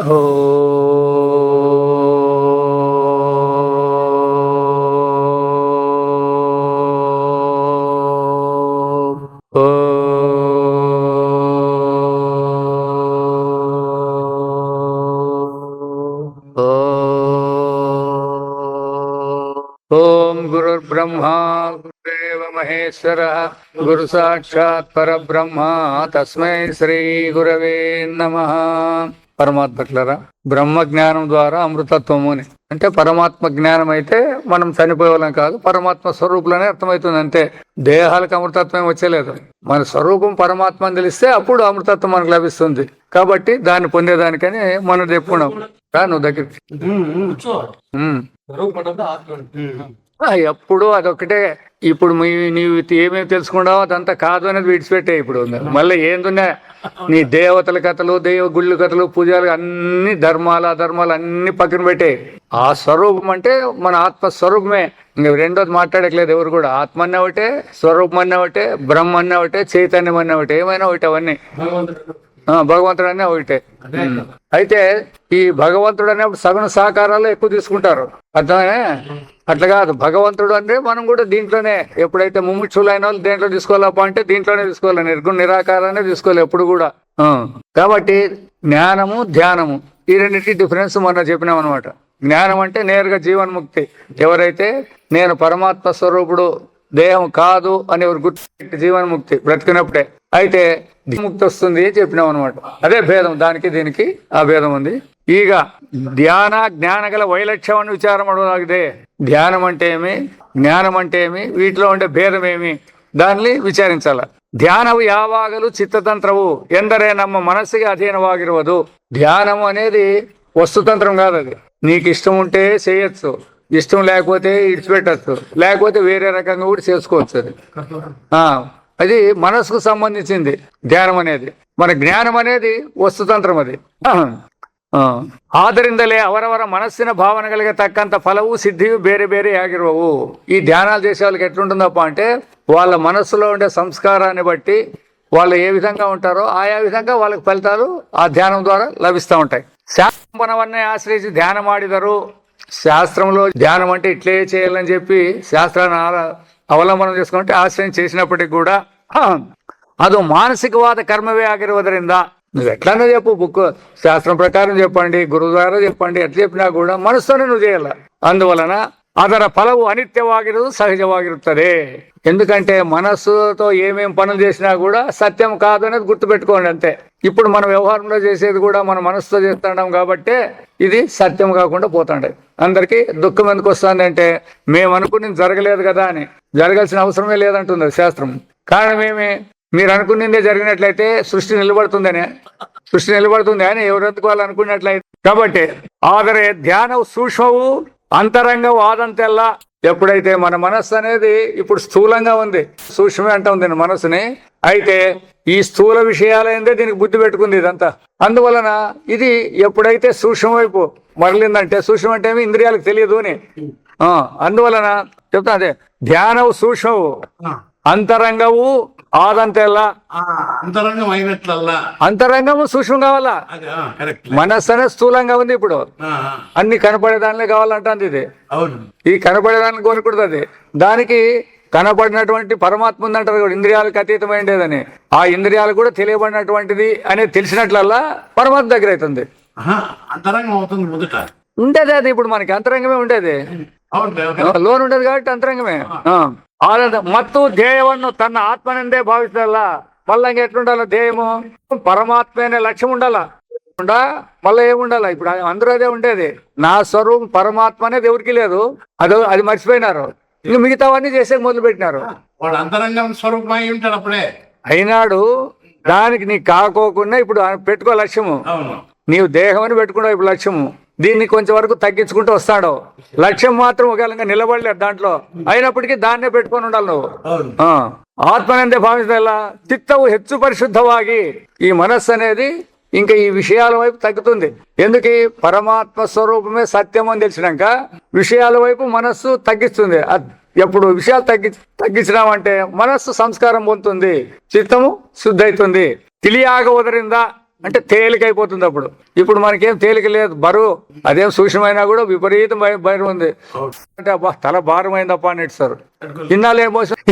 ఓం గురుర్బ్రహ్మా గురుదేవ మహేశ్వర గురు సాక్షాత్ పరబ్రహ్మ తస్మై శ్రీ గురవే నమః. పరమాత్మకులరా, బ్రహ్మ జ్ఞానం ద్వారా అమృతత్వము అని అంటే పరమాత్మ జ్ఞానం అయితే మనం చనిపోయేవాళ్ళం కాదు, పరమాత్మ స్వరూపులనే అర్థమవుతుంది. అంతే, దేహాలకు అమృతత్వం వచ్చేలేదు. మన స్వరూపం పరమాత్మ అని తెలిస్తే అప్పుడు అమృతత్వం మనకు లభిస్తుంది. కాబట్టి దాన్ని పొందేదానికని మనం చెప్పుకున్నాం. నువ్వు దగ్గర ఎప్పుడు అదొక్కటే. ఇప్పుడు నీవు ఏమేమి తెలుసుకున్నావో అదంతా కాదు అనేది విడిచిపెట్టే. ఇప్పుడు మళ్ళీ ఏందున్నా నీ దేవతల కథలు, గుళ్ళు కథలు, పూజలు అన్ని ధర్మాలు అధర్మాలు అన్ని పక్కన పెట్టే. ఆ స్వరూపం అంటే మన ఆత్మస్వరూపమే. ఇంక రెండోది మాట్లాడట్లేదు ఎవరు కూడా. ఆత్మ అన్న ఒకటే, స్వరూపం అన్న ఒకటే, బ్రహ్మ అన్న ఒకటే, చైతన్యం అన్న ఒకటే, ఏమైనా ఒకటి. అవన్నీ భగవంతుడు అనే ఒకటే. అయితే ఈ భగవంతుడు అనేప్పుడు సగుణ సహకారాలు ఎక్కువ తీసుకుంటారు, అర్థమే. అట్లా కాదు, భగవంతుడు అంటే మనం కూడా దీంట్లోనే. ఎప్పుడైతే ముముక్షులైన వాళ్ళు దేంట్లో తీసుకోవాలప్ప అంటే దీంట్లోనే తీసుకోవాలి. నిర్గుణ నిరాకారాన్ని తీసుకోవాలి ఎప్పుడు కూడా. కాబట్టి జ్ఞానము ధ్యానము ఈ రెండింటి డిఫరెన్స్ మనం చెప్పినాం అనమాట. జ్ఞానం అంటే నేరుగా జీవన్ముక్తి. ఎవరైతే నేను పరమాత్మ స్వరూపుడు, దేహం కాదు అని ఎవరు గుర్తు జీవన్ముక్తి బ్రతికినప్పుడే. అయితే ముక్తి వస్తుంది చెప్పినాం అనమాట. అదే భేదం, దానికి దీనికి ఆ భేదం ఉంది. ಈಗ ಧ್ಯಾನ ಜ್ಞಾನಗಳ వైలక్ష్యాన్ని విచారం అడగదే. ధ్యానం అంటే ఏమి, జ్ఞానం అంటే ఏమి, వీటిలో ఉండే భేదం ఏమి, దాన్ని విచారించాల. ಧ್ಯಾನವು ಯಾವಾಗಲೂ ಚಿತ್ತತಂತ್ರವು ಎಂದರೆ ನಮ್ಮ ಮನಸ್ಸಿಗೆ ಅಧೀನವಾಗಿರುವುದು. ధ్యానం అనేది వస్తుతంత్రం కాదు. అది నీకు ఇష్టం ఉంటే చేయొచ్చు, ఇష్టం లేకపోతే ఇడిచిపెట్టచ్చు, లేకపోతే వేరే రకంగా కూడా చేసుకోవచ్చు. అది మనసుకు సంబంధించింది ధ్యానం అనేది. మన జ్ఞానం అనేది వస్తుతంత్రం. అది ಆದ್ದರಿಂದಲೇ ಅವರವರ ಮನಸ್ಸಿನ ಭಾವನೆಗಳಿಗೆ ತಕ್ಕಂತ ಫಲವು ಸಿದ್ಧಿಯು ಬೇರೆ ಬೇರೆ ಆಗಿರುವವು. ఈ ధ్యానాలు చేసే వాళ్ళకి ఎట్లుంటుందప్ప అంటే వాళ్ళ మనస్సులో ఉండే సంస్కారాన్ని బట్టి వాళ్ళు ఏ విధంగా ఉంటారో ఆయా విధంగా వాళ్ళకి ఫలితాలు ఆ ధ్యానం ద్వారా లభిస్తూ ఉంటాయి. శాస్త్రవన్నే ఆశ్రయించి ధ్యానం ఆడిదరు. శాస్త్రంలో ధ్యానం అంటే ఇట్లే చేయాలని చెప్పి శాస్త్రాన్ని అవలంబనం చేసుకుంటే ఆశ్రయం చేసినప్పటికీ కూడా ಅದು ಮಾನಸಿಕವಾದ ಕರ್ಮವೇ ಆಗಿರುವುದರಿಂದ నువ్వు ఎట్లన్నా చెప్పు, బుక్ శాస్త్రం ప్రకారం చెప్పండి, గురువు ద్వారా చెప్పండి, ఎట్లా చెప్పినా కూడా మనసుతోనే నువ్వు చేయాల. అందువలన ಅದರ ఫలವು అనిత్యವಾಗಿರುವುದು సహజವಾಗಿರುತ್ತದೆ. ఎందుకంటే మనస్సుతో ఏమేం పనులు చేసినా కూడా సత్యం కాదు అనేది గుర్తుపెట్టుకోండి అంతే. ఇప్పుడు మన వ్యవహారంలో చేసేది కూడా మన మనసుతో చేస్తున్నాం కాబట్టి ఇది సత్యం కాకుండా పోతుండే. అందరికీ దుఃఖం ఎందుకు వస్తుంది అంటే మేము అనుకుని జరగలేదు కదా అని. జరగాల్సిన అవసరమే లేదంటుంది శాస్త్రం. కారణం ఏమి, మీరు అనుకున్నదే జరిగినట్లయితే సృష్టి నిలబడుతుందని. సృష్టి నిలబడుతుంది అని ఎవరు ఎత్తుకోవాలి అనుకున్నట్లయితే. కాబట్టి ಆದರೆ ధ్యానవు సూక్ష్మవు అంతరంగం ఆదంతెల్లా. ఎప్పుడైతే మన మనస్సు అనేది ఇప్పుడు స్థూలంగా ఉంది, సూక్ష్మే అంటా ఉంది మనసుని. అయితే ఈ స్థూల విషయాలైందే దీనికి బుద్ధి పెట్టుకుంది ఇదంతా. అందువలన ఇది ఎప్పుడైతే సూక్ష్మ వైపు మరలిందంటే, సూక్ష్మం అంటే ఏమి ఇంద్రియాలకు తెలియదు అని. అందువలన చెప్తా అదే, ధ్యానవు సూక్ష్మవు అంతరంగము ఆదంతెల్లా. అంతరంగం అయినట్లల్లా అంతరంగము సూక్ష్మం కావాలా. మనస్సు అనేది స్థూలంగా ఉంది ఇప్పుడు, అన్ని కనపడేదానిలే కావాలంటుంది ఇది. ఈ కనపడేదాన్ని కోరుకుంటుంది అది. దానికి కనపడినటువంటి పరమాత్మ ఉందంటారు కూడా, ఇంద్రియాలకు అతీతమైండేదని. ఆ ఇంద్రియాలు కూడా తెలియబడినటువంటిది అనేది తెలిసినట్లల్లా పరమాత్మ దగ్గర అవుతుంది. అంతరంగం అవుతుంది మొదట ఉండేది. అది ఇప్పుడు మనకి అంతరంగమే ఉండేది, లోన్ ఉండేది కాబట్టి అంతరంగమే. ಮತ್ತು ಧ್ಯೇಯವನ್ನು ತನ್ನ ಆತ್ಮನೆಂದೇ ಭಾವಿಸಲ್ಲ. మళ్ళీ ఎట్లుండాల ధ్యేయము, పరమాత్మ అనే లక్ష్యం ఉండాల. మళ్ళీ ఏముండాల, ఇప్పుడు అందరూ అదే ఉండేది. నా స్వరూపం పరమాత్మ అనేది ఎవరికి లేదు, అది మర్చిపోయినారు. ఇంక మిగతావన్నీ చేసే మొదలు పెట్టినారు. వాడు అంతరంగం స్వరూపం అయి ఉంటాడు అప్పుడే అయినాడు. దానికి నీకు కాకోకుండా ఇప్పుడు పెట్టుకో లక్ష్యము. నీవు దేహం అని పెట్టుకున్నావు ఇప్పుడు లక్ష్యము. దీన్ని కొంచెం వరకు తగ్గించుకుంటూ వస్తాడు. లక్ష్యం మాత్రం ఒకవేళ నిలబడలేదు దాంట్లో, అయినప్పటికీ దాన్నే పెట్టుకొని ఉండాలి నువ్వు. ఆత్మనందే భావించాల. చిత్తవు హెచ్చు పరిశుద్ధವಾಗಿ. ఈ మనస్సు అనేది ఇంకా ఈ విషయాల వైపు తగ్గుతుంది. ఎందుకు, పరమాత్మ స్వరూపమే సత్యం అని తెలిసినాక విషయాల వైపు మనస్సు తగ్గిస్తుంది. ఎప్పుడు విషయాలు తగ్గించినామంటే మనస్సు సంస్కారం పొందుతుంది, చిత్తము శుద్ధి అవుతుంది. ತಿಳಿಯಾಗುವುದರಿಂದ అంటే తేలికైపోతుంది అప్పుడు. ఇప్పుడు మనకేం తేలిక లేదు, బరువు అదేం సూక్ష్మమైనా కూడా విపరీతం బరువు ఉంది అంటే అబ్బా తల భారమైందప్ప అని ఇస్తారు.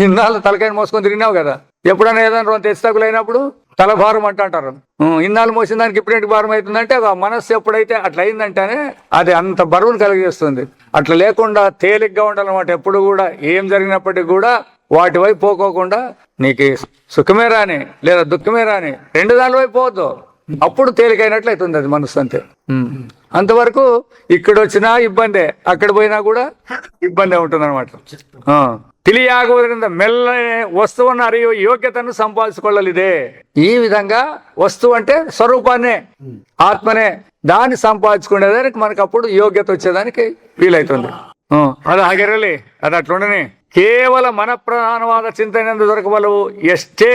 ఇన్నాళ్ళు తలకాయ మోసుకొని తిరిగినావు కదా, ఎప్పుడైనా ఏదైనా తెస్తకులైనప్పుడు తల భారం అంటారు. ఇన్నాళ్ళు మోసిన దానికి ఇప్పుడేంటి భారం అవుతుందంటే ఆ మనస్సు ఎప్పుడైతే అట్లా అయిందంటేనే అది అంత బరువును కలిగిస్తుంది. అట్లా లేకుండా తేలిగ్గా ఉండాలన్నమాట. ఎప్పుడు కూడా ఏం జరిగినప్పటికీ కూడా వాటి వైపు పోకోకుండా నీకు సుఖమే రాని లేదా దుఃఖమే రాని రెండు దాని వైపు పోవద్దు, అప్పుడు తేలికైనట్లు అవుతుంది అది మనసు అంతే. అంతవరకు ఇక్కడ వచ్చినా ఇబ్బందే, అక్కడ పోయినా కూడా ఇబ్బందే ఉంటుంది అనమాట. ತಿಳಿಯಾಗುವುದರಿಂದ మెల్లనే వస్తువును అరియు యోగ్యతను సంపాదించుకోగలిదే. ఈ విధంగా వస్తువు అంటే స్వరూపాన్నే, ఆత్మనే, దాన్ని సంపాదించుకునేదానికి మనకు అప్పుడు యోగ్యత వచ్చేదానికి వీలైతుంది. అది ಹಾಗಿರಲಿ, అది అట్లుండని. కేవಲ మనఃప్రధానవాద చింతనందు దొరకబలవు. ఎస్టే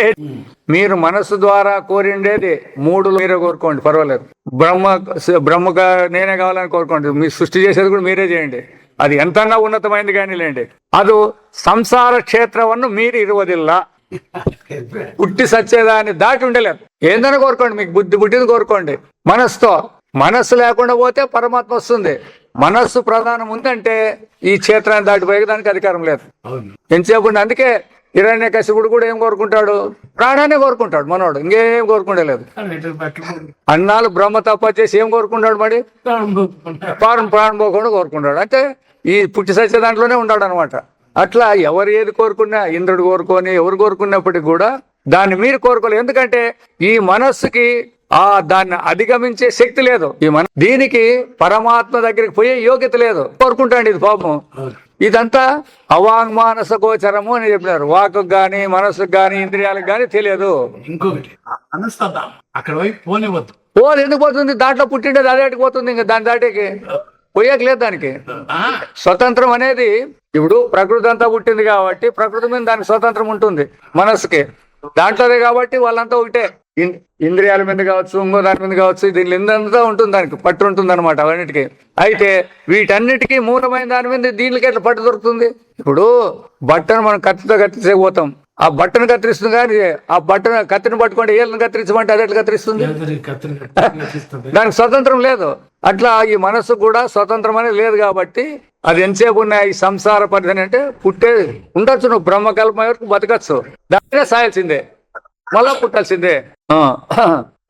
మీరు మనసు ద్వారా కోరిండేది మూడు మీరే కోరుకోండి, పర్వాలేదు. బ్రహ్మగా నేనే కావాలని కోరుకోండి, మీ సృష్టి చేసేది కూడా మీరే చేయండి, అది ఎంతన్నా ఉన్నతమైంది కానీ లేండి. ಅದು ಸಂಸಾರ ಕ್ಷೇತ್ರವನ್ನು ಮೀರಿ ಇರುವುದಿಲ್ಲ. పుట్టి సచ్చేదాన్ని దాటి ఉండలేదు. ఏందని కోరుకోండి, మీకు బుద్ధి పుట్టింది కోరుకోండి మనస్సుతో. మనస్సు లేకుండా పోతే పరమాత్మ వస్తుంది. మనస్సు ప్రధానం ఉందంటే ఈ క్షేత్రాన్ని దాటిపోయే దానికి అధికారం లేదు. ఎంతసేపు అందుకే హిరణ్యకశిపుడు కూడా ఏం కోరుకుంటాడు, ప్రాణాన్ని కోరుకుంటాడు మనోడు, ఇంకేం కోరుకుంటే లేదు. అన్నాళ్ళు బ్రహ్మ తప్ప చేసి ఏం కోరుకుంటాడు, మరి ప్రాణం పోకుండా కోరుకుంటాడు. అంటే ఈ పుట్టి సచ్చే దాంట్లోనే ఉన్నాడు అనమాట. అట్లా ఎవరు ఏది కోరుకున్నా, ఇంద్రుడు కోరుకొని ఎవరు కోరుకున్నప్పటికీ కూడా దాన్ని మీరు కోరుకోలేదు. ఎందుకంటే ఈ మనస్సుకి దాన్ని అధిగమించే శక్తి లేదు. దీనికి పరమాత్మ దగ్గరికి పోయే యోగ్యత లేదు. కోరుకుంటాండి ఇది పాపం. ఇదంతా అవాంగ్మానస గోచరము అని చెప్పినారు. వాక్కు గాని మనస్సుకు గాని ఇంద్రియాలకు గాని తెలియదు. ఇంకొకటి అక్కడ పోనివద్దు. ఎందుకు పోతుంది, దాంట్లో పుట్టిండేది అదేటికి పోతుంది, ఇంకా దాని దాటికి పోయేక లేదు. దానికి స్వతంత్రం అనేది ఇప్పుడు ప్రకృతి అంతా పుట్టింది కాబట్టి ప్రకృతి మీద దానికి స్వతంత్రం ఉంటుంది. మనస్సుకి దాంట్లోనే కాబట్టి వాళ్ళంతా ఒకటే. ఇంద్రియాల మీద కావచ్చు, ఇంకో దాని మీద కావచ్చు, దీని ఇందంతా ఉంటుంది, దానికి పట్టు ఉంటుంది అనమాట అవన్నిటికీ. అయితే వీటన్నిటికీ మూలమైన దాని మీద దీనికి ఎట్లా పట్టు దొరుకుతుంది? ఇప్పుడు బట్టను మనం కత్తితో కత్తిసేపోతాం, ఆ బట్టను కత్తిరిస్తుంది కానీ ఆ బట్టను కత్తిని పట్టుకుంటే ఏళ్ళని కత్తిరించమంటే అది ఎట్లా కత్తిరిస్తుంది? దానికి స్వతంత్రం లేదు. అట్లా ఈ మనస్సు కూడా స్వతంత్రం అనేది లేదు కాబట్టి అది ఎంతసేపు ఉన్నాయి ఈ సంసార పరిధి అంటే పుట్టేది ఉండొచ్చు, నువ్వు బ్రహ్మకల్ప వరకు బతకచ్చు, దానినే సాయాల్సిందే, మళ్ళా పుట్టాల్సిందే.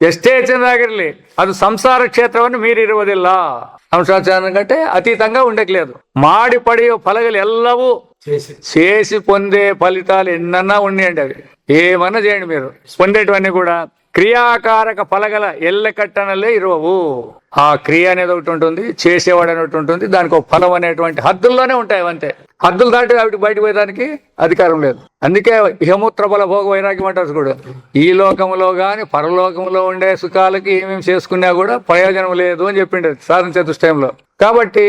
ಎಷ್ಟೇ ಚೆನ್ನಾಗಿರ್ಲಿ ಅದು ಸಂಸಾರ ಕ್ಷೇತ್ರವನ್ನು ಮೀರಿರುವುದಿಲ್ಲ. సంసారం కంటే అతీతంగా ఉండట్లేదు. మాడి పడి ఫలగలు ఎల్లవూ చేసి పొందే ఫలితాలు ఎన్నన్నా ఉన్నాయండి. అవి ఏమన్నా చేయండి మీరు, పొందేటివన్నీ కూడా క్రియాకారక ఫలగల ఎల్లకట్టనలే ఇరువవు. ఆ క్రియ అనేది ఒకటి ఉంటుంది, చేసేవాడు అనేది ఉంటుంది, దానికి ఒక ఫలం అనేటువంటి హద్దుల్లోనే ఉంటాయి. అంతే, హద్దులు దాటి వాటికి బయటకు పోయేదానికి అధికారం లేదు. అందుకే ఇహమూత్ర బల భోగ వైరాగ్యం అంటారు కూడా. ఈ లోకంలో గాని పరలోకంలో ఉండే సుఖాలకి ఏమేమి చేసుకున్నా కూడా ప్రయోజనం లేదు అని చెప్పిండే సాధన చతుష్టయంలో. కాబట్టి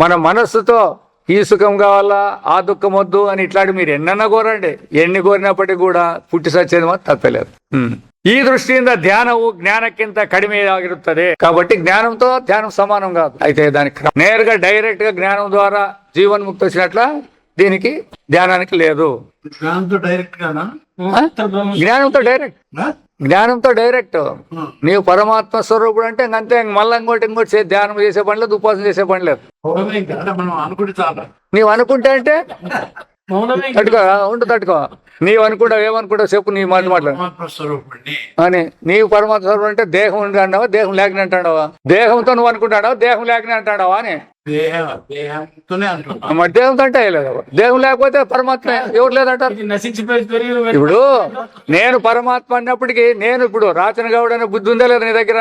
మన మనస్సుతో ఈ సుఖం కావాలా, ఆ దుఃఖం వద్దు అని ఇట్లాంటి మీరు ఎన్నన్నా కోరండి, ఎన్ని కోరినప్పటికీ కూడా పుట్టి సచ్చేది మాత్రం తప్పలేదు. ఈ దృష్టిಯಿಂದ ధ్యానವು జ్ఞానಕ್ಕಿಂತ ಕಡಿಮೆ ಆಗಿರುತ್ತದೆ. కాబట్టి జ్ఞానంతో ధ్యానం సమానం కాదు. అయితే దానికి నేరుగా డైరెక్ట్ గా జ్ఞానం ద్వారా జీవన్ముక్తి వచ్చినట్ల దీనికి ధ్యానానికి లేదు. జ్ఞానంతో డైరెక్ట్ నీవు పరమాత్మ స్వరూపుడు అంటే అంతే. మళ్ళీ ఇంకోటి ధ్యానం చేసే పని లేదు, ఉపాసన చేసే పని లేదు. నీవు అనుకుంటే అంటే తట్టుకో. నీవు అనుకుంటావు, ఏమనుకుంటావు చెప్పు, నీ మాట అని. నీవు పరమాత్మ స్వరూపుడు అంటే దేహం ఉండి అంటావా, దేహం లేకనే అంటాడవా? దేహంతో నువ్వు అనుకుంటాడావా, దేహం లేకనే అంటాడావా అని? మరి దేహంతో అంటే లేదు. దేహం లేకపోతే పరమాత్మ ఎవరు లేదంటారు. ఇప్పుడు నేను పరమాత్మ అన్నప్పటికీ నేను ఇప్పుడు రాచన గౌడ్ అనే బుద్ధి ఉందా లేదా నీ దగ్గర?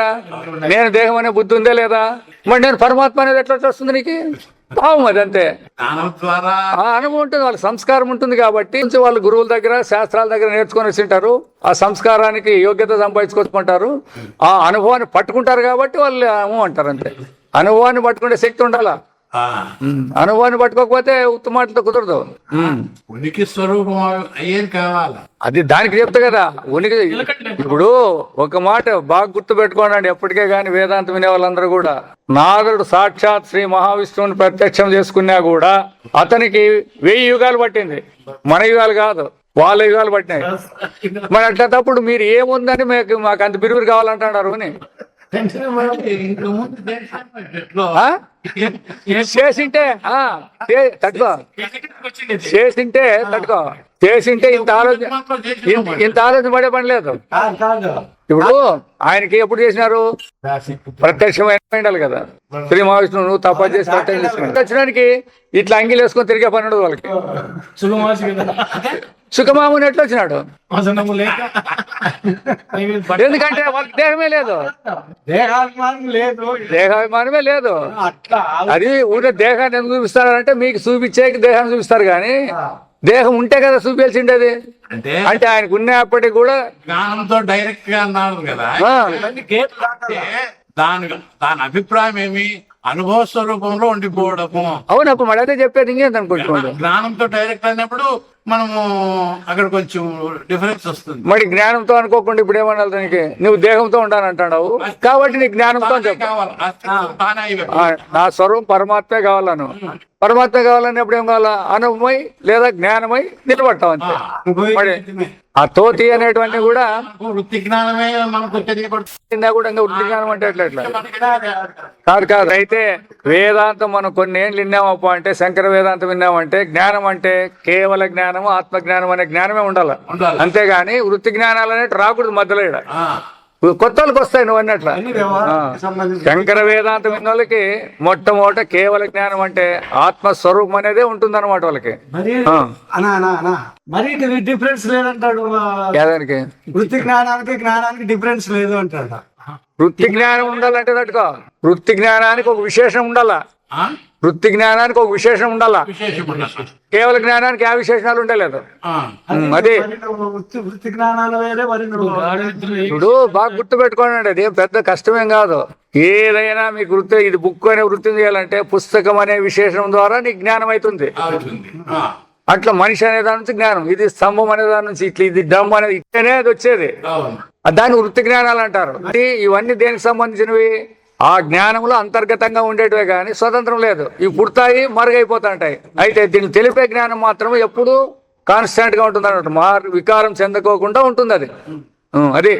నేను దేహం అనే బుద్ధి ఉందా లేదా? మరి నేను పరమాత్మ అనేది ఎట్లా వస్తుంది నీకు? పావం అదంతే. అనుభవం ఉంటుంది, వాళ్ళకి సంస్కారం ఉంటుంది కాబట్టి వాళ్ళు గురువుల దగ్గర శాస్త్రాల దగ్గర నేర్చుకొని వచ్చింటారు. ఆ సంస్కారానికి యోగ్యత సంపాదించుకొచ్చుకుంటారు. ఆ అనుభవాన్ని పట్టుకుంటారు కాబట్టి వాళ్ళు ఏమో అంటారు అంతే. అనుభవాన్ని పట్టుకునే శక్తి ఉండాలా. అనుభవాన్ని పట్టుకోకపోతే ఉత్తమాటలతో కుదరదు. ఉనికి స్వరూపం అయ్యేది కావాలా, అది దానికి చెప్తా కదా ఉనికి. ఇప్పుడు ఒక మాట బాగా గుర్తు పెట్టుకోండి ఎప్పటికే గాని వేదాంతం వినే వాళ్ళందరూ కూడా, నారదుడు సాక్షాత్ శ్రీ మహావిష్ణువుని ప్రత్యక్షం చేసుకున్నా కూడా అతనికి 1000 యుగాలు పట్టింది, మన యుగాలు కాదు. వాళ్ళ యుగాలు పట్టినాయి. మరి అట్లా మీరు ఏముందని మాకు అంత బిరువురు కావాలంటున్నారు అని చేసింటే తట్టుకో, చేసింటే తట్టుకో, చేసింటే ఇంత ఆలోచన పడే పని లేదు. ఇప్పుడు ఆయనకి ఎప్పుడు చేసినారు? ప్రత్యక్షమైన ఉండాలి కదా. శ్రీ మహావిష్ణువు నువ్వు తప్ప చేసి ప్రత్యక్షడానికి ఇట్లా అంగిలు వేసుకొని తిరిగే పని ఉండదు వాళ్ళకి. సుఖమాముని ఎట్లా వచ్చినాడు? ఎందుకంటే వాళ్ళకి దేహమే లేదు, దేహాభిమానమే లేదు. అది ఊరికే దేహాన్ని ఎందుకు చూపిస్తారంటే మీకు చూపించేకి దేహాన్ని చూపిస్తారు కానీ దేహం ఉంటే కదా చూపించాల్సిండేది. అంటే ఆయనకు ఉన్నప్పటికీ కూడా జ్ఞానంతో డైరెక్ట్ గా అన్నారు కదా. దాని అభిప్రాయం ఏమి? అనుభవ స్వరూపంలో ఉండిపోవడము. అవును, అప్పుడు మళ్ళీ అదే చెప్పేది. ఇంకేంత అనుకుంటున్నాడు? జ్ఞానంతో డైరెక్ట్ అయినప్పుడు మనము అక్కడ కొంచెం డిఫరెన్స్ వస్తుంది. మరి జ్ఞానంతో అనుకోకుండా ఇప్పుడు ఏమన్నా దానికి నువ్వు దేహంతో ఉండాలంటున్నావు కాబట్టి నీకు జ్ఞానంతో నా స్వరూపం పరమాత్మే కావాలను. పరమాత్మ కావాలన్నప్పుడు ఏం కావాలా? అనుభవమై లేదా జ్ఞానమై నిలబడతాం అంతే. మరి ఆ తోతి అనేటువంటి కూడా వృత్తి జ్ఞానమే మనకు కూడా ఇంకా వృత్తి జ్ఞానం అంటే ఎట్లా కాదు కాదు. అయితే వేదాంతం మనం కొన్ని ఏళ్ళు విన్నామప్ప అంటే శంకర వేదాంతం విన్నామంటే జ్ఞానం అంటే కేవల జ్ఞానము ఆత్మ జ్ఞానం అనే జ్ఞానమే ఉండాలి. అంతేగాని వృత్తి జ్ఞానాలు అనేవి రాకూడదు మధ్యలో. కొత్త వాళ్ళకి వస్తాయి నువ్వు అన్నట్ల. శంకర వేదాంతం విన్న వాళ్ళకి మొట్టమొదట కేవల జ్ఞానం అంటే ఆత్మస్వరూపం అనేదే ఉంటుంది అనమాట వాళ్ళకి. మరి డిఫరెన్స్ లేదంటాడు. వృత్తి జ్ఞానానికి డిఫరెన్స్ లేదు అంటాడు. వృత్తి జ్ఞానం ఉండాలంటే తట్టుకో, వృత్తి జ్ఞానానికి ఒక విశేషం ఉండాలా. వృత్తి జ్ఞానానికి ఒక విశేషం ఉండాలా. కేవల జ్ఞానానికి ఆ విశేషణాలు ఉండలేదు. అది వృత్తి జ్ఞానాలు వేరే. ఇప్పుడు బాగా గుర్తు పెట్టుకోండి, అది పెద్ద కష్టమేం కాదు. ఏదైనా మీకు వృత్తి, ఇది బుక్ అనే వృత్తి చేయాలంటే పుస్తకం అనే విశేషం ద్వారా నీకు జ్ఞానం అవుతుంది. అట్లా మనిషి అనే దాని నుంచి జ్ఞానం, ఇది స్తంభం అనే దాని నుంచి ఇట్లా, ఇది డమ్ అనేది ఇట్లనే అది వచ్చేది. దాన్ని వృత్తి జ్ఞానాలు అంటారు. ఇవన్నీ దేనికి సంబంధించినవి? ఆ జ్ఞానంలో అంతర్గతంగా ఉండేటివే కానీ స్వతంత్రం లేదు. ఇవి పుడతాయి, మరుగైపోతుంటాయి. అయితే దీన్ని తెలిపే జ్ఞానం మాత్రం ఎప్పుడు కాన్స్టాంట్ గా ఉంటుంది అన్నట్టు, వికారం చెందుకోకుండా ఉంటుంది అది. అది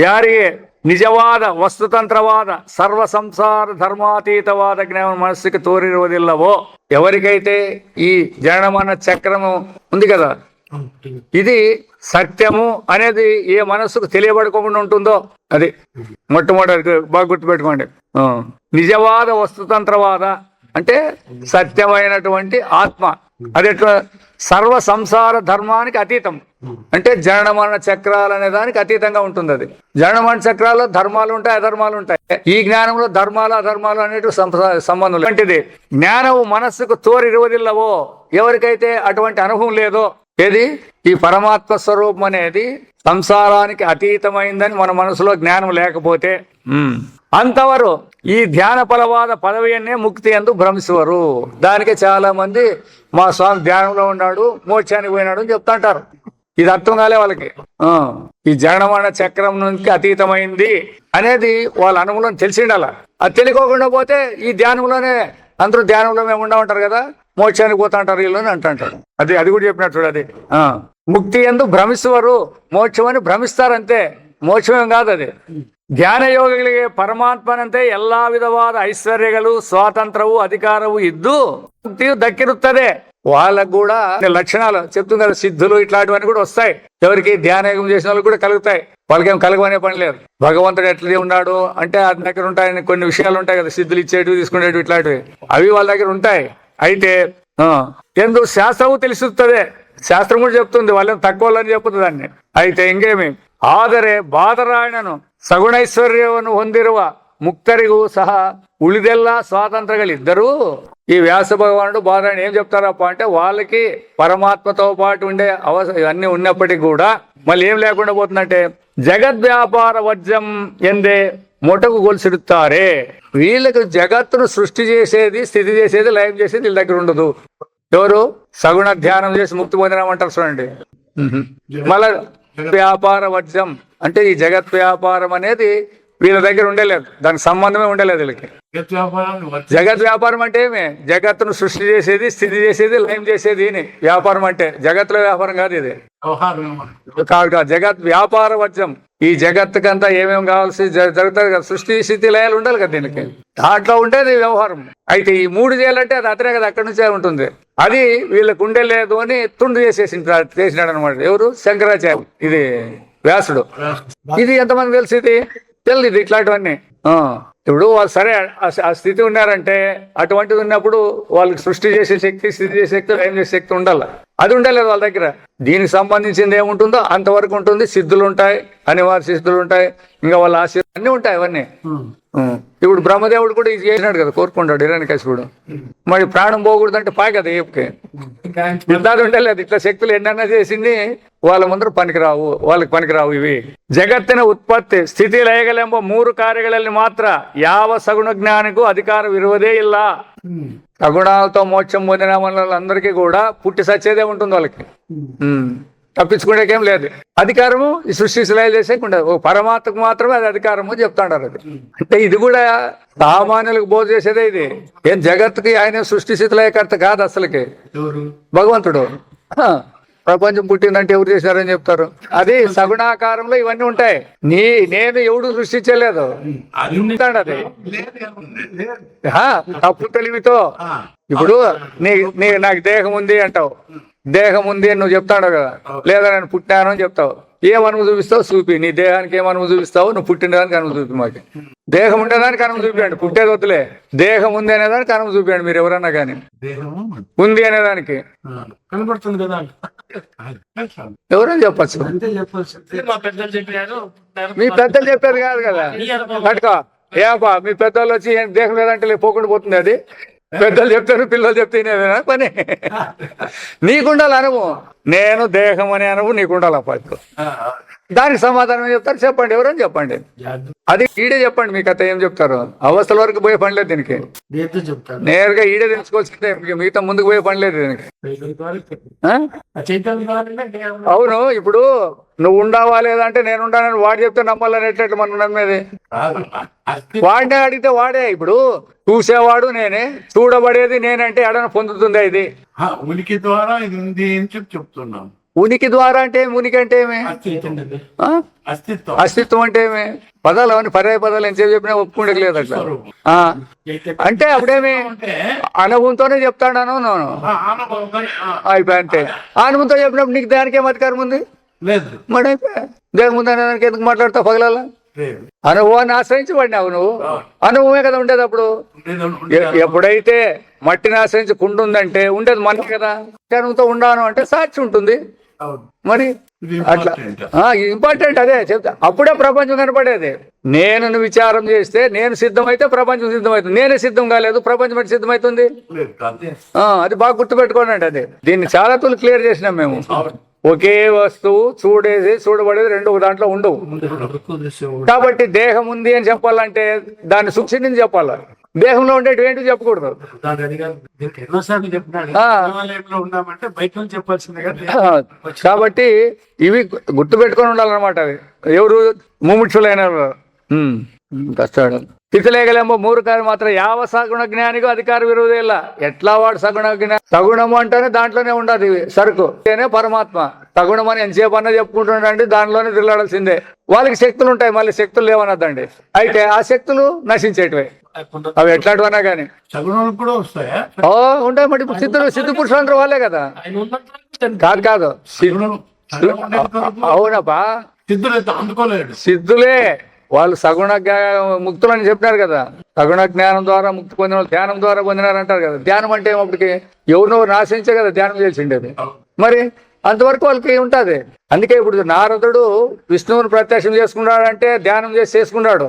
యాರಿಗೆ ನಿಜವಾದ ವಸ್ತುತಂತ್ರವಾದ ಸರ್ವ ಸಂಸಾರ ಧರ್ಮಾತೀತವಾದ ಜ್ಞಾನ మనస్సుకి తోరిరువదిల్లవో, ఎవరికైతే ఈ జనన చక్రము ఉంది కదా, ఇది సత్యము అనేది ఏ మనస్సుకు తెలియబడుకోకుండా ఉంటుందో, అది మొట్టమొదటి బాగా గుర్తుపెట్టుకోండి. నిజవాద వస్తుతంత్రవాద అంటే సత్యమైనటువంటి ఆత్మ, అది ఎట్లా? సర్వ సంసార ధర్మానికి అతీతం అంటే జనన మరణ చక్రాలు అనే దానికి అతీతంగా ఉంటుంది. అది జనన మరణ చక్రాల్లో ధర్మాలు ఉంటాయి, అధర్మాలు ఉంటాయి. ఈ జ్ఞానంలో ధర్మాలు అధర్మాలు అనేవి సంబంధం లేనిది. జ్ఞానము మనస్సుకు తోరిరువదిల్లవో, ఎవరికైతే అటువంటి అనుభవం లేదో, ఏది ఈ పరమాత్మ స్వరూపం అనేది సంసారానికి అతీతమైందని మన మనసులో జ్ఞానం లేకపోతే అంతవరకు ఈ ధ్యాన ఫలవాద పదవియన్నే ముక్తి అందు భ్రమిస్తువారు. దానికి చాలా మంది మా స్వామి ధ్యానంలో ఉన్నాడు, మోక్షానికి పోయినాడు అని చెప్తుంటారు. ఇది అర్థం కాలే వాళ్ళకి. ఈ జనన చక్రం నుంచి అతీతమైంది అనేది వాళ్ళ అనుభవం తెలిసిండాల. అది తెలియకోకుండా పోతే ఈ ధ్యానంలోనే అందరూ ధ్యానంలో మేము ఉండమంటారు కదా, మోక్షానికి పోతా అంటారు వీళ్ళు అని అంటుంటారు. అది కూడా చెప్పినట్టు. అది ముక్తి ఎందు భ్రమిస్తువారు, మోక్షం అని భ్రమిస్తారంతే, మోక్షమేం కాదు. అది ಧ್ಯಾನ ಯೋಗಿಗಳಿಗೆ ಪರಮಾತ್ಮನಂತೆ ಎಲ್ಲಾ ವಿಧವಾದ ಐಶ್ವರ್ಯಗಳು, ಸ್ವಾತಂತ್ರ್ಯವು, ಅಧಿಕಾರವು ಇದ್ದು ముక్తి దక్కిరుತ್ತದೆ. వాళ్ళకు కూడా లక్షణాలు చెప్తుంది కదా, సిద్ధులు ఇట్లాంటివన్నీ కూడా వస్తాయి. ఎవరికి ధ్యానయోగం చేసిన వాళ్ళకి కూడా కలుగుతాయి. వాళ్ళకేం కలగమనే పని లేదు. భగవంతుడు ఎట్లా ఉన్నాడు అంటే అతని దగ్గర ఉంటాయని కొన్ని విషయాలు ఉంటాయి కదా, సిద్ధులు ఇచ్చేటివి తీసుకునేటివి ఇట్లాంటివి, అవి వాళ్ళ దగ్గర ఉంటాయి. అయితే ఎందు శాస్త్రము తెలుస్తుంది, శాస్త్రం కూడా చెప్తుంది, వాళ్ళని తక్కువ అని చెప్పుతుంది దాన్ని. అయితే ఇంకేమి ಆದರೆ ಬಾದರಾಯಣನು ಸಗುಣೈಶ್ವರ್ಯವನ್ನು ಹೊಂದಿರುವ ಮುಕ್ತರಿಗೂ ಸಹ ಉಳಿದೆಲ್ಲ ಸ್ವಾತಂತ್ರ್ಯಗಳಿದ್ದರೂ ఈ వ్యాస భగవానుడు బాదరాయణ ఏం చెప్తారప్ప అంటే, వాళ్ళకి పరమాత్మతో పాటు ఉండే అన్నీ ఉన్నప్పటికీ కూడా మళ్ళీ ఏం లేకుండా పోతుందంటే, జగద్వ్యాపార వజ్రం ఎందే మొటకు గొలుసిరుతారే. వీళ్ళకి జగత్తును సృష్టి చేసేది, స్థితి చేసేది, లయం చేసేది వీళ్ళ దగ్గర ఉండదు. ఎవరు సగుణ ధ్యానం చేసి ముక్తి పొందినామంటారు చూడండి. మళ్ళా వ్యాపార వజ్రం అంటే ఈ జగత్ వ్యాపారం అనేది వీళ్ళ దగ్గర ఉండలేదు, దానికి సంబంధమే ఉండలేదు వీళ్ళకి. జగత్ వ్యాపారాన్ని జగత్ వ్యాపారం అంటే ఏమి? జగత్తును సృష్టి చేసేది, స్థితి చేసేది, లయం చేసేది ఈయనే వ్యాపారం అంటే. జగత్తులో వ్యాపారం కాదు ఇది, వ్యవహారం కాదు కాదు. జగత్ వ్యాపార వర్జం. ఈ జగత్తుకంతా ఏమేమి కావాల్సి జరుగుతుంది కదా, సృష్టి స్థితి లయాలు ఉండాలి కదా దీనికి, దాంట్లో ఉండేది వ్యవహారం. అయితే ఈ 3 చేయాలంటే అది అతనే కదా, అక్కడి నుంచే ఉంటుంది. అది వీళ్ళకు ఉండలేదు అని తుండు చేసినాడు అనమాట. ఎవరు? శంకరాచార్య, ఇది వ్యాసుడు. ఇది ఎంతమంది తెలిసి? ఇది తెలియదు ఇట్లాంటివన్నీ. ఇప్పుడు వాళ్ళు సరే ఆ స్థితి ఉన్నారంటే, అటువంటిది ఉన్నప్పుడు వాళ్ళకి సృష్టి చేసే శక్తి, స్థితి చేసే శక్తి, లయం చేసే శక్తి ఉండాలి. అది ఉండలేదు వాళ్ళ దగ్గర. దీనికి సంబంధించింది ఏముంటుందో అంతవరకు ఉంటుంది. సిద్ధులు ఉంటాయి, అనివార్య సిద్ధులు ఉంటాయి, ఇంకా వాళ్ళ ఆశీర్వాదం అన్నీ ఉంటాయి అవన్నీ. ఇప్పుడు బ్రహ్మదేవుడు కూడా ఇది చేసినాడు కదా, కోరుకుంటాడు హిరణ్యకశిపుడు. మరి ప్రాణం పోకూడదంటే పాయ్ కదా ఏపుకి. ఇట్లాది ఉండలేదు. ఇట్లా శక్తులు ఎన్నన్నా చేసింది వాళ్ళ ముందర పనికిరావు, వాళ్ళకి పనికిరావు ఇవి. జగತ್ತಿನ ಉತ್ಪತ್ತಿ ಸ್ಥಿತಿ ಲಯಗಳೆಂಬ 3 ಕಾರ್ಯಗಳಲ್ಲಿ ಮಾತ್ರ ಯಾವ ಸಗುಣ ಜ್ಞಾನಿಗೂ అధికారమిರುವುದೇ ಇಲ್ಲ. సగుణాలతో మోక్షం పొందిన వాళ్ళందరికీ కూడా పుట్టి సచ్చేదే ఉంటుంది వాళ్ళకి, తప్పించుకునేకేం లేదు. అధికారము ఈ సృష్టి శిలయ చేసే ఉండదు. ఓ పరమాత్మకు మాత్రమే అది అధికారము చెప్తాడు. అది అంటే ఇది కూడా సామాన్యులకు బోధ చేసేదే. ఇది ఏం జగత్తుకి ఆయన సృష్టి శిలయకర్త కాదు అసలుకి, భగవంతుడు. ప్రపంచం పుట్టిందంటే ఎవరు చేశారని చెప్తారు. అది సగుణాకారంలో ఇవన్నీ ఉంటాయి. నేను ఎవడు సృష్టించలేదు అది. తప్పు తెలివితో ఇప్పుడు నాకు దేహం ఉంది అంటావు, దేహం ఉంది అని నువ్వు చెప్తాడు కదా. లేదా నేను పుట్టాను అని చెప్తావు. ఏం అనువు చూపిస్తావు? చూపి. నీ దేహానికి ఏం అనువు చూపిస్తావు? నువ్వు పుట్టినదానికి అనువు చూపి. మాకు దేహం ఉండేదానికి అనువు చూపించండి, పుట్టేది వద్దులే. దేహం ఉంది అనేదానికి అనువు చూపించండి మీరు ఎవరన్నా కానీ. ఉంది అనేదానికి కనబడుతుంది కదా, ఎవరైనా చెప్పచ్చు. మీ పెద్దలు చెప్పేది కాదు కదా. పట్టుకో ఏపా, మీ పెద్దలు వచ్చి దేహం లేదంటే పోకుండా పోతుంది. అది పెద్దలు చెప్తారు, పిల్లలు చెప్తేనేదేనా పని. నీకుండాలి అనుభవం. నేను దేహం అనే అనుభవం నీకుండాలి. పట్టుకో. దానికి సమాధానం చెప్తారు, చెప్పండి ఎవరని చెప్పండి. అది ఈడే చెప్పండి. మీకు అత ఏం చెప్తారు? అవస్థల వరకు పోయే పని లేదు దీనికి. నేరుగా ఈడే తెలుసుకోవాల్సిందే, మిగతా ముందుకు పోయే పని లేదు దీనికి. అవును, ఇప్పుడు నువ్వు ఉండవా లేదంటే నేను ఉండాలని వాడు చెప్తే నమ్మాలనేటట్టు మనం నమ్మేది. వాడినే అడిగితే వాడే. ఇప్పుడు చూసేవాడు నేనే, చూడబడేది నేనంటే ఎడన పొందుతుందా ఇది? ఉనికి ద్వారా ఇది ఉంది అని చెప్తున్నాం. ఉనికి ద్వారా అంటే ఏమి? ఉనికి అంటే ఏమి? అస్తిత్వం అంటే ఏమి? పదాలు అవన్నీ పర్యాయ పదాలు ఎంతసేపు చెప్పినా ఒప్పుకుంటే లేదు అట్లా. అంటే అప్పుడేమి? అనుభవంతోనే చెప్తాను నేను అయిపోయి. అంటే అనుభవంతో చెప్పినప్పుడు నీకు దానికి ఏం అధికారం ఉంది? మరి అయిపోయా. దేని ముందు దానికి ఎందుకు మాట్లాడతావు పగలాల? అనుభవాన్ని ఆశ్రయించి పడినావు నువ్వు. అనుభవమే కదా ఉండేది అప్పుడు. ఎప్పుడైతే మట్టిని ఆశ్రయించి కుండ ఉందంటే ఉండేది మనకి కదా. అనుభవంతో ఉండాను అంటే సాక్షి ఉంటుంది. మరి అట్లా ఇంపార్టెంట్ అదే చెప్తా. అప్పుడే ప్రపంచం కనపడేది. నేను విచారం చేస్తే నేను సిద్ధమైతే ప్రపంచం సిద్ధమవుతుంది. నేనే సిద్ధం కాలేదు, ప్రపంచం ఎట్లా సిద్ధమవుతుంది? అది బాగా గుర్తుపెట్టుకోనండి. అది దీన్ని చాలా తూలు క్లియర్ చేసినాం మేము. ఒకే వస్తువు చూడబడేది రెండు దాంట్లో ఉండవు. కాబట్టి దేహం ఉంది అని చెప్పాలంటే దాన్ని సూక్ష్మని చెప్పాలి. దేహంలో ఉండేటి ఏంటి చెప్పకూడదు. కాబట్టి ఇవి గుర్తు పెట్టుకొని ఉండాలన్నమాట. అవి ఎవరు? ముముక్షులైన కష్టాడు. స్థితిలేగలేమో 3 కార్యం మాత్రం యావ సగుణ జ్ఞానిగా అధికారం విరోధేల. ఎట్లా వాడు సగుణ జ్ఞానం? సగుణము అంటేనే దాంట్లోనే ఉండదు సరుకు. పరమాత్మ సగుణం అని ఎంతసేపు అన్నా చెప్పుకుంటుండండి, దానిలోనే తిరగాడాల్సిందే. వాళ్ళకి శక్తులు ఉంటాయి, మళ్ళీ శక్తులు లేవనద్దండి. అయితే ఆ శక్తులు నశించేటివే. అవి ఎట్లాంటివన్నా కానీ ఉంటాయి. మరి సిద్ధ పురుషులు అంటారు వాళ్ళే కదా. కాదు అవునప్పా, సిద్ధులే వాళ్ళు సగుణ ముక్తులు అని చెప్పినారు కదా. సగుణ జ్ఞానం ద్వారా ముక్తి పొందిన వాళ్ళు ధ్యానం ద్వారా పొందినారు అంటారు కదా. ధ్యానం అంటే ఏమప్పటికి ఎవరినో నాశించే కదా ధ్యానం చేసిండేది. మరి అంతవరకు వాళ్ళకి ఉంటుంది. అందుకే ఇప్పుడు నారదుడు విష్ణువుని ప్రత్యక్షం చేసుకున్నాడంటే ధ్యానం చేసుకున్నాడు.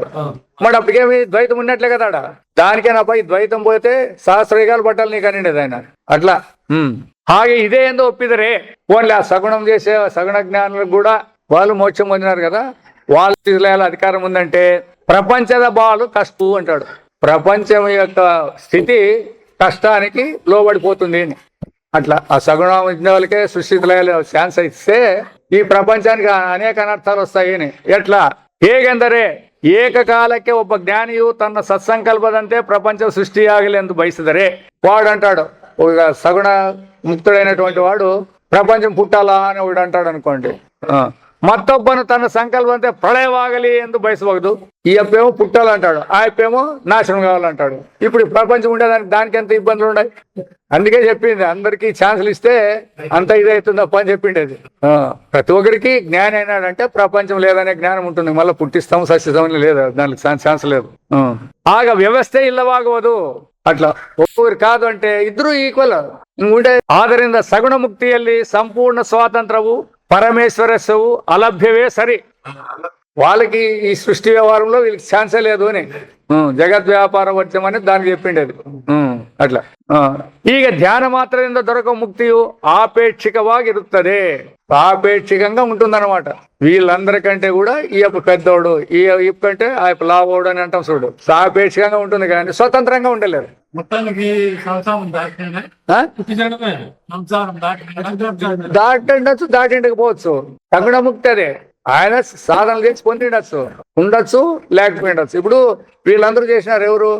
మరి అప్పటికేమి ద్వైతం ఉన్నట్లే కదా. దానికేనప్ప ఈ ద్వైతం పోతే సహస్రయుగాలు పట్టాలి నీకు అనిండేది ఆయన. అట్లా హాగే ఇదే ఏందో ఒప్పిదరే. ఓన్లీ ఆ సగుణం చేసే సగుణ జ్ఞానులకు కూడా వాళ్ళు మోక్షం పొందినారు కదా. వాళ్ళ అధికారం ఉందంటే ప్రపంచద బాలు కష్టం అంటాడు. ప్రపంచం యొక్క స్థితి కష్టానికి లోబడిపోతుంది అని. అట్లా ఆ సగుణం ఇచ్చిన వాళ్ళకే సృష్టిలయాలు ఛాన్స్ ఇస్తే ఈ ప్రపంచానికి అనేక అనర్థాలు వస్తాయని. ఎట్లా? ಹೇಗೆಂದರೆ ಏಕಕಾಲಕ್ಕೆ ಒಬ್ಬ ಜ್ಞಾನಿಯು ತನ್ನ ಸತ್ಸಂಕಲ್ಪದಂತೆ ಪ್ರಪಂಚ ಸೃಷ್ಟಿಯಾಗಲೆಂದು ಬಯಸಿದರೆ వాడు అంటాడు, ఒక సగుణ ముక్తుడైనటువంటి వాడు ప్రపంచం పుట్టాలా అని వాడు అంటాడు అనుకోండి. మత్తొబ్బను తన సంకల్పంతో ప్రళయవాగలి ಎಂದು బయసవద్దు. ఈ అప్పేమో పుట్టాలంటాడు, ఆ అప్పేమో నాశనం కావాలంటాడు. ఇప్పుడు ప్రపంచం ఉండేదానికి దానికి ఎంత ఇబ్బందులు ఉన్నాయి. అందుకే చెప్పింది అందరికీ ఛాన్సులు ఇస్తే అంత ఇదవుతుంది తప్ప అని చెప్పిండేది. ప్రతి ఒక్కరికి జ్ఞానం అయినాడంటే ప్రపంచం లేదనే జ్ఞానం ఉంటుంది. మళ్ళీ పుట్టిస్తాం సస్యస్తామని లేదు, దానికి ఛాన్స్ లేదు. ఆగ వ్యవస్థే ఇల్లవాగవదు. ಅಟ್ಲ ಒಬ್ಬರು ಕಾದು ಅಂಟೆ ಇದ್ರೂ ಈಕ್ವಲ್ ఉండే. ಆದ್ದರಿಂದ ಸಗುಣ ಮುಕ್ತಿಯಲ್ಲಿ ಸಂಪೂರ್ಣ ಸ್ವಾತಂತ್ರ್ಯವು పరమేశ్వరస్సు అలభ్యవే సరి. వాళ్ళకి ఈ సృష్టి వ్యవహారంలో వీళ్ళకి ఛాన్సే లేదు అని జగత్ వ్యాపార వర్తం అని దానికి చెప్పిండేది. అట్లా ಈಗ ధ్యాన మాత్రದಿಂದ దొరక ముక్తియు ఆపేక్షికವಾಗಿರುತ್ತದೆ. ఆపేక్షికంగా ఉంటుందన్నమాట. వీళ్ళందరికంటే కూడా ఈ యొక్క పెద్దోడు, ఈ కంటే ఆ యొక్క లావోడు అని అంటాం చూడు. సాపేక్షికంగా ఉంటుంది కానీ స్వతంత్రంగా ఉండలేదు. మొత్తానికి దాటిండొచ్చు, దాటిండకపోవచ్చు. తగుణ ముక్తి అదే. ఆయన సాధనలు చేసి పొందిండొచ్చు, ఉండొచ్చు, లేకపోయిండొచ్చు. ఇప్పుడు వీళ్ళందరూ చేసినారు ఎవరు?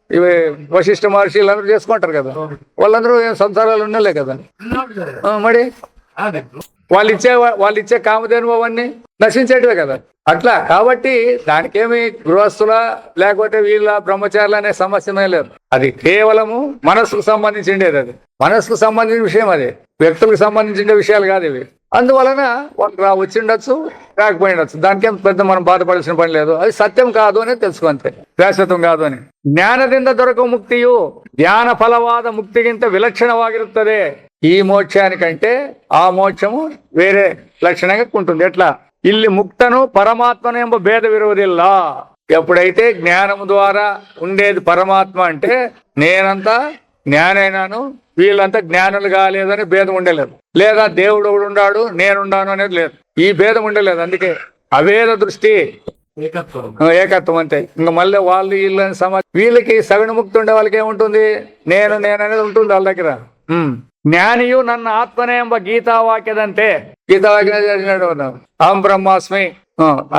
ఇవి వశిష్ఠ మహర్షి వీళ్ళందరూ చేసుకుంటారు కదా. వాళ్ళందరూ సంసారాలు ఉన్నలే కదా. మరి వాళ్ళు ఇచ్చే కామధేను అవన్నీ నశించేటివే కదా. అట్లా కాబట్టి దానికేమి గృహస్థుల లేకపోతే వీళ్ళ బ్రహ్మచారులు అనే సమస్యమే లేదు. అది కేవలము మనస్సుకు సంబంధించిండేది. అది మనస్సుకు సంబంధించిన విషయం. అది వ్యక్తులకు సంబంధించిన విషయాలు కాదు ఇవి. అందువలన వాళ్ళకి వచ్చిండొచ్చు, రాకపోయిండొచ్చు. దానికేం పెద్ద మనం బాధపడాల్సిన పని లేదు. అది సత్యం కాదు అని తెలుసుకుంటే, శాశ్వతం కాదు అని. ಜ್ಞಾನದಿಂದ దొరక ముక్తియు ಧ್ಯಾನ ಫಲವಾದ ಮುಕ್ತಿಗಿಂತ ವಿಲಕ್ಷಣವಾಗಿರುತ್ತದೆ. ఈ మోక్షానికంటే ఆ మోక్షము వేరే లక్షణంగా ఉంటుంది. ఎట్లా? ಇಲ್ಲಿ ముక్తను పరమాత్మను ఎంబ భేదవిరుವುದಿಲ್ಲ. ఎప్పుడైతే జ్ఞానము ద్వారా ఉండేది పరమాత్మ అంటే నేనంతా జ్ఞానైనాను, వీళ్ళంతా జ్ఞానులు కాలేదని భేదం ఉండలేదు. లేదా దేవుడు ఉన్నాడు నేనున్నాను అనేది లేదు. ఈ భేదం ఉండలేదు. అందుకే అభేద దృష్టి, ఏకత్వం అంతే. ఇంకా మళ్ళీ వాళ్ళు వీళ్ళని వీళ్ళకి సగుణ ముక్తి ఉండే వాళ్ళకి ఏముంటుంది? నేను అనేది ఉంటుంది వాళ్ళ దగ్గర. ಜ್ಞಾನಿಯು ನನ್ನ ಆತ್ಮನೇ ಎಂಬ ಗೀತಾವಾಕ್ಯದಂತೆ, గీతావాక్యం చదివినాడు అహం బ్రహ్మాస్మి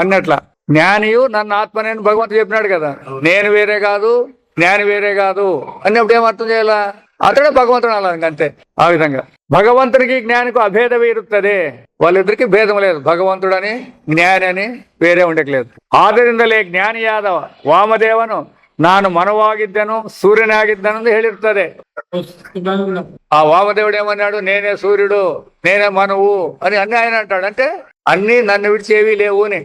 అన్నట్ల. జ్ఞానియు నన్ను ఆత్మనే అని భగవంతుడు చెప్పినాడు కదా. నేను వేరే కాదు, జ్ఞాని వేరే కాదు అన్నప్పుడు ఏం అర్థం చేయాలా? అతడే భగవంతుడు అలా. అంతే. ఆ విధంగా భగవంతునికి జ్ఞానికి అభేదమే ఇరుತ್ತದೆ. వాళ్ళిద్దరికి భేదం లేదు. భగవంతుడని జ్ఞాని అని వేరే ఉండట్లేదు. ಆದ್ದರಿಂದಲೇ ಜ್ಞಾನಿಯಾದ ವಾಮದೇವನು ನಾನು ಮನವಾಗಿದ್ದೆನು ಸೂರ್ಯನಾಗಿದ್ದನು ಅಂತ ಹೇಳಿರ್ತದೆ. ఆ వామదేవుడు ఏమన్నాడు? నేనే సూర్యుడు, నేనే మనువు అని అన్ని ఆయన అంటాడు. అంటే అన్ని నన్ను విడిచేవి లేవు అని.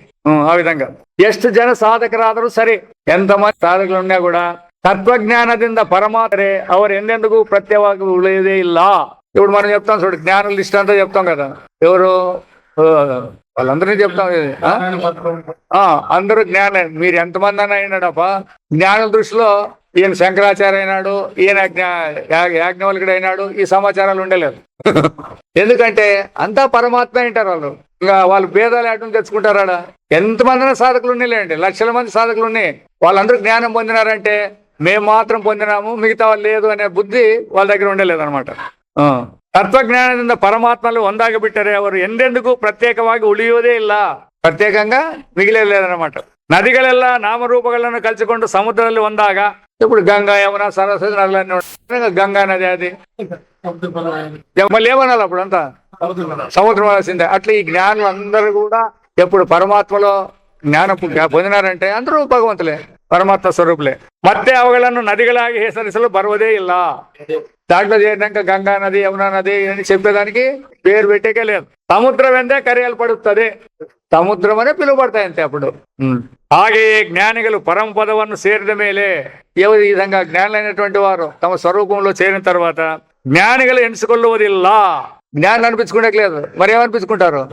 ఆ విధంగా ಎಷ್ಟು ಜನ ಸಾಧಕರಾದರೂ ಸರಿ, ఎంతమంది సాధకులు ఉన్నా కూడా తత్వజ్ఞానದಿಂದ పరమాత్రే ಅವರು ఎందెందుకు ప్రత్యేకವಾಗಿ ఉಳಿయదే ಇಲ್ಲ. ఇప్పుడు మనం చెప్తాం చూడు, జ్ఞానుల లిస్ట్ అంతా చెప్తాం కదా. ఎవరు? వాళ్ళందరినీ చెప్తాం. అందరూ జ్ఞానం. మీరు ఎంతమంది అని అయినాడప్ప. జ్ఞానుల దృష్టిలో ఈయన శంకరాచార్య అయినాడు, ఈయన యాజ్ఞవల్కుడు అయినాడు, ఈ సమాచారాలు ఉండలేదు. ఎందుకంటే అంతా పరమాత్మ అంటారు వాళ్ళు. ఇంకా వాళ్ళు భేదాలు ఏటం తెచ్చుకుంటారా? ఎంతమంది సాధకులు ఉన్నాయిలేండి, లక్షల మంది సాధకులు ఉన్నాయి. వాళ్ళందరూ జ్ఞానం పొందినారంటే మేము మాత్రం పొందినాము, మిగతా వాళ్ళు లేదు అనే బుద్ధి వాళ్ళ దగ్గర ఉండలేదు అనమాట. ತತ್ವಜ್ಞಾನದಿಂದ ಪರಮಾತ್ಮಲು ಒಂದಾಗಿಬಿಟ್ಟರೆ ಅವರು ಎಂದೆಂದಿಗೂ ಪ್ರತ್ಯೇಕವಾಗಿ ಉಳಿಯುವುದೇ ಇಲ್ಲ. ಪ್ರತ್ಯೇಕಂగా మిగిలేదన్నమాట. నదిగಳೆಲ್ಲ నామరూపಗಳನ್ನು కలిసిಕೊಂಡು సముద్రದಲ್ಲಿ ಒಂದಾಗ, ఇప్పుడు గంగా యమున సరస్వతి నదులన్నీ గంగా నది. అది మళ్ళీ ఏమనాలి అప్పుడు? అంతా సముద్రం వలసిందే. అట్లా ఈ జ్ఞానులు అందరూ కూడా ఎప్పుడు పరమాత్మలో జ్ఞానం పొందినారంటే అందరూ భగవంతులే, పరమాత్మ స్వరూపులే. ಮತ್ತೆ ಅವುಗಳನ್ನು ನದಿಗಳಾಗಿ ಹೆಸರಿಸಲು ಬರುವುದೇ ಇಲ್ಲ. దాంట్లో చేరినాక గంగా నది, యమునా నది అని చెప్పేదానికి పేరు పెట్టేకే లేదు. సముద్రం ఎందే కರೆಯಲ್ಪಡುತ್ತದೆ. సముద్రం అనే పిలువబడతాయి అంతే అప్పుడు. ಹಾಗೆಯೇ ಜ್ಞಾನಿಗಳು పరమ పదವನ್ನು ಸೇರಿದ ಮೇಲೆ, ఎవరు ఈ విధంగా జ్ఞానులైనటువంటి వారు తమ స్వరూపంలో చేరిన తర్వాత జ్ఞానిಗಳು ఎన్నుకొల్లుವುದಿಲ್ಲ. జ్ఞానులు అనిపించుకోవట్లేదు. మరి ఏమనిపించుకుంటారు?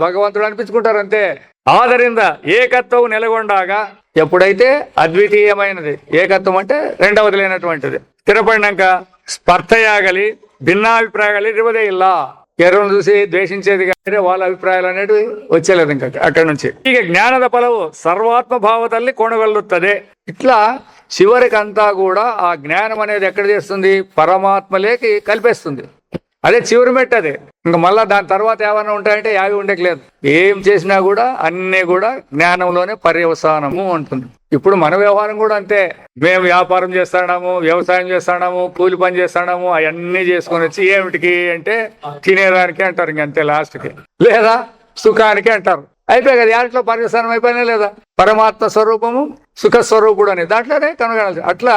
భగవంతుడు అనిపించుకుంటారు అంతే. ఆదరింద ఏకత్వం నెలకొండాగా, ఎప్పుడైతే అద్వితీయమైనది ఏకత్వం అంటే రెండవది లేనటువంటిది స్థిరపడినాక స్పర్ధయాగలి, భిన్నాభిప్రాయాలు ఇరువదే ಇಲ್ಲ. ఎవరిని చూసి ద్వేషించేది కానీ వాళ్ళ అభిప్రాయాలు అనేవి వచ్చేలేదు ఇంకా అక్కడి నుంచి. ಈಗ జ్ఞానದ ಫಲವು ಸರ್ವಾತ್ಮ భావದಲ್ಲಿ కొనగలుగుతుంది. ఇట్లా చివరికి అంతా కూడా ఆ జ్ఞానం అనేది ఎక్కడ చేస్తుంది? పరమాత్మలేకి కలిపేస్తుంది. అదే చివరి మెట్టు అది. ఇంకా మళ్ళా దాని తర్వాత ఏమైనా ఉంటాయంటే యావి ఉండట్లేదు. ఏం చేసినా కూడా అన్నీ కూడా జ్ఞానంలోనే పర్యవసానము ఉంటుంది. ఇప్పుడు మన వ్యవహారం కూడా అంతే. మేము వ్యాపారం చేస్తున్నాము, వ్యవసాయం చేస్తున్నాము, కూలి పని చేస్తున్నాము, అవన్నీ చేసుకొని వచ్చి ఏమిటికి అంటే తినేదానికి అంటారు, ఇంకంతే లాస్ట్కి, లేదా సుఖానికి అంటారు. అయిపోయి కదా, దాంట్లో పర్యవసానం అయిపోయినా లేదా? పరమాత్మ స్వరూపము సుఖ స్వరూపుడు అని దాంట్లోనే కనుగొనాలి. అట్లా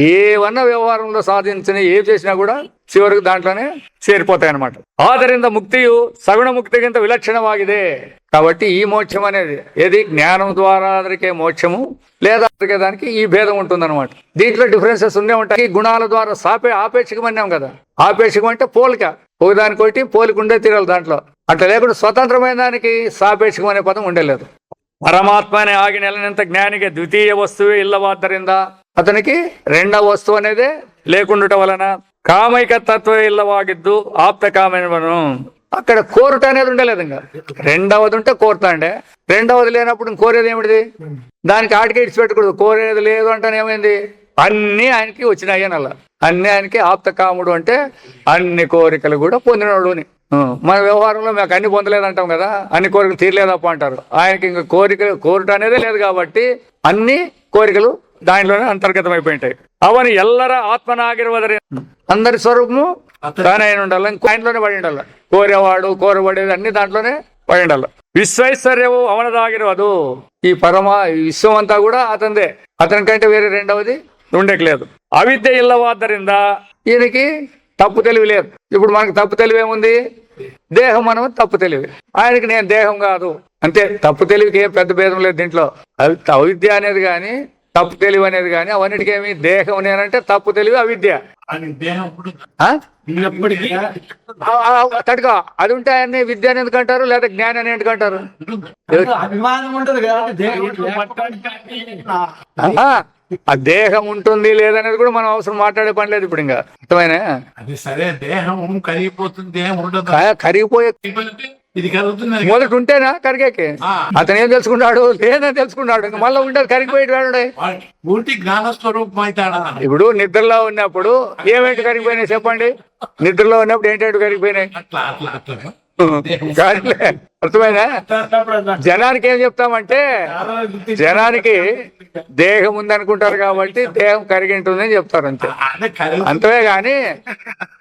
ఏమన్నా వ్యవహారంలో సాధించిన ఏ చేసినా కూడా చివరికి దాంట్లోనే చేరిపోతాయి అన్నమాట. ఆదರಿಂದ ముక్తియు సగుణ ముక్తిಗಿಂತ విలక్షణವಾಗಿದೆ. కాబట్టి ఈ మోక్షం అనేది ఏది జ్ఞానం ద్వారా దొరికే మోక్షము లేదా దొరికే దానికి ఈ భేదం ఉంటుందన్నమాట. దీంట్లో డిఫరెన్సెస్ ఉండే ఉంటాయి. గుణాల ద్వారా ఆపేక్షకం అన్నాం కదా. ఆపేక్షకం అంటే పోలిక, ఒకదానికొకటి పోలిక ఉండే తీరాలి దాంట్లో. అట్లా లేకుండా స్వతంత్రమైన దానికి సాపేక్షకం అనే పదం ఉండలేదు. పరమాత్మనే ఆగి నెలనంత జ్ఞానికి ద్వితీయ వస్తువే ఇల్లవాದ್ದರಿಂದ అతనికి రెండవ వస్తువు అనేది లేకుండుట వలన కామైక తత్వ ఇల్లವಾಗಿದ್ದು ఆప్త కామైనవను. అక్కడ కోరుట అనేది ఉండలేదు. ఇంకా రెండవది ఉంటే కోరుతాండే, రెండవది లేనప్పుడు కోరేది ఏమిటిది? దానికి ఆటికి ఇడిచి పెట్టకూడదు. కోరేది లేదు అంటే ఏమైంది? అన్ని ఆయనకి వచ్చినాయి అని. అలా అన్ని ఆయనకి ఆప్త కాముడు అంటే అన్ని కోరికలు కూడా పొందినోడుని. మన వ్యవహారంలో మాకు అన్ని పొందలేదంటాం కదా, అన్ని కోరికలు తీరలేదప్ప అంటారు. ఆయనకి ఇంకా కోరుట అనేదే లేదు కాబట్టి అన్ని కోరికలు దానిలోనే అంతర్గతం అయిపోయింటాయి. అవని ఎల్లర ఆత్మనాగిరవదరి, అందరి స్వరూపము తానే అయిన ఉండాలి, ఆయనలోనే పడి ఉండాల. కోరేవాడు కోరబడేది అన్ని దాంట్లోనే పడి ఉండాల. విశ్వైశ్వర్యము అవనదాగిరవదు. ఈ విశ్వం అంతా కూడా అతనిదే, అతని కంటే వేరే రెండవది ఉండేకలేదు. అవిద్య ఇల్లవాದ್ದರಿಂದ ఈయనకి తప్పు తెలివి లేదు. ఇప్పుడు మనకు తప్పు తెలివి ఏముంది? దేహం మనం తప్పు తెలివి. ఆయనకి నేను దేహం కాదు అంతే. తప్పు తెలివికి ఏం పెద్ద భేదం లేదు దీంట్లో. అవిద్య అనేది కానీ తప్పు తెలివి అనేది కానీ అవన్నిటికీ ఏమి దేహం నేనంటే తప్పు తెలివి అవిద్య. తడుగా అది ఉంటే ఆయన్ని విద్య అని ఎందుకంటారు, లేదా జ్ఞానం అని ఎందుకంటారు? అభిమానం ఉంటుంది ఆ దేహం ఉంటుంది లేదనేది కూడా మనం అవసరం మాట్లాడే పని లేదు ఇప్పుడు. ఇంకా అర్థమైనా? అది సరే, దేహం కరిగిపోతుంది, దేహం ఉండదు. కరిగిపోయే ఇది కలుగుతుంది మొదటి ఉంటేనా కరిగేకి? అతను ఏం తెలుసుకున్నాడు? లేదని తెలుసుకున్నాడు. ఇంకా మళ్ళీ ఉండదు, కరిగిపోయేటి. పూర్తి జ్ఞాన స్వరూపం అవుతాడు. ఇప్పుడు నిద్రలో ఉన్నప్పుడు ఏమేంటి కరిగిపోయినాయి చెప్పండి? నిద్రలో ఉన్నప్పుడు ఏంటంటే కరిగిపోయినాయి. అట్లా అట్లా అట్లా అర్థమైనా? జనానికి ఏం చెప్తామంటే, జనానికి దేహం ఉందనుకుంటారు కాబట్టి దేహం కరిగి ఉంటుందని చెప్తారు అంతే. అంతే గాని